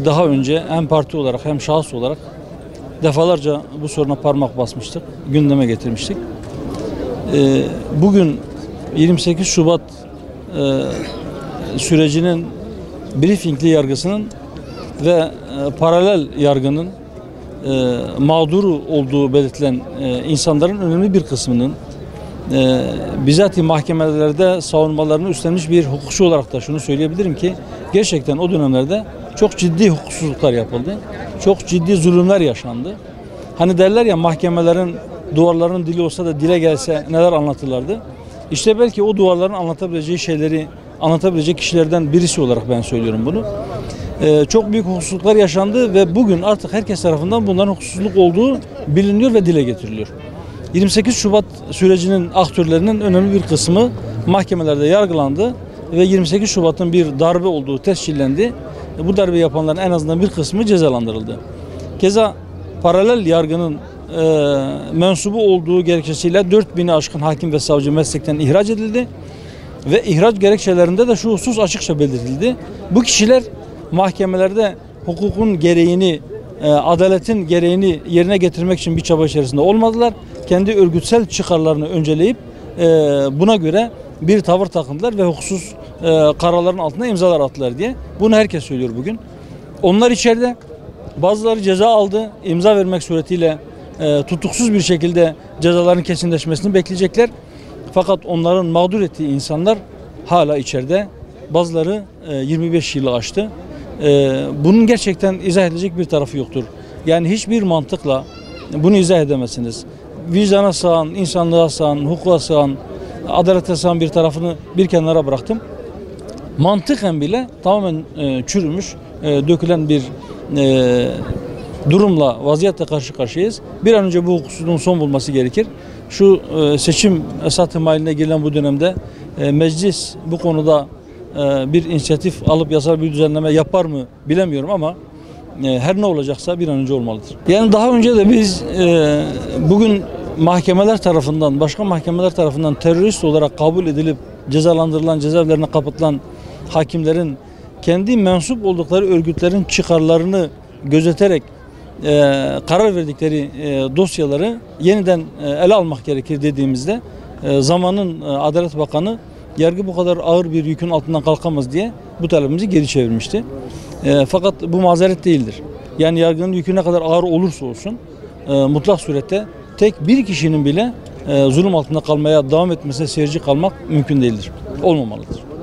Daha önce hem parti olarak hem şahıs olarak defalarca bu soruna parmak basmıştık, gündeme getirmiştik. Bugün 28 Şubat sürecinin briefingli yargısının ve paralel yargının mağduru olduğu belirtilen insanların önemli bir kısmının bizatihi mahkemelerde savunmalarını üstlenmiş bir hukukçu olarak da şunu söyleyebilirim ki gerçekten o dönemlerde çok ciddi hukuksuzluklar yapıldı. Çok ciddi zulümler yaşandı. Hani derler ya, mahkemelerin duvarlarının dili olsa da dile gelse neler anlatırlardı. İşte belki o duvarların anlatabileceği şeyleri anlatabilecek kişilerden birisi olarak ben söylüyorum bunu. Çok büyük hukuksuzluklar yaşandı ve bugün artık herkes tarafından bunların hukuksuzluk olduğu biliniyor ve dile getiriliyor. 28 Şubat sürecinin aktörlerinin önemli bir kısmı mahkemelerde yargılandı ve 28 Şubat'ın bir darbe olduğu tescillendi. Bu darbe yapanların en azından bir kısmı cezalandırıldı. Keza paralel yargının mensubu olduğu gerekçesiyle 4000'i aşkın hakim ve savcı meslekten ihraç edildi. Ve ihraç gerekçelerinde de şu husus açıkça belirtildi. Bu kişiler mahkemelerde hukukun gereğini, adaletin gereğini yerine getirmek için bir çaba içerisinde olmadılar. Kendi örgütsel çıkarlarını önceleyip buna göre bir tavır takındılar ve hukuksuz kararların altına imzalar attılar diye. Bunu herkes söylüyor bugün. Onlar içeride, bazıları ceza aldı, imza vermek suretiyle tutuksuz bir şekilde cezaların kesinleşmesini bekleyecekler. Fakat onların mağdur ettiği insanlar hala içeride. Bazıları 25 yılı aştı. Bunun gerçekten izah edilecek bir tarafı yoktur. Yani hiçbir mantıkla bunu izah edemezsiniz. Vicdana sığan, insanlığa sığan, hukuka sığan, adalete sığan bir tarafını bir kenara bıraktım. Mantıken bile tamamen çürümüş, dökülen bir durumla, vaziyetle karşı karşıyayız. Bir an önce bu hukuksuzluğun son bulması gerekir. Şu seçim esas ihmaline girilen bu dönemde meclis bu konuda bir inisiyatif alıp yasal bir düzenleme yapar mı bilemiyorum ama her ne olacaksa bir an önce olmalıdır. Yani daha önce de biz bugün mahkemeler tarafından, başka mahkemeler tarafından terörist olarak kabul edilip cezalandırılan, cezaevlerine kapatılan hakimlerin kendi mensup oldukları örgütlerin çıkarlarını gözeterek karar verdikleri dosyaları yeniden ele almak gerekir dediğimizde zamanın Adalet Bakanı yargı bu kadar ağır bir yükün altından kalkamaz diye bu talebimizi geri çevirmişti. Fakat bu mazeret değildir. Yani yargının yükü ne kadar ağır olursa olsun mutlak surette tek bir kişinin bile zulüm altında kalmaya devam etmesine seyirci kalmak mümkün değildir. Olmamalıdır.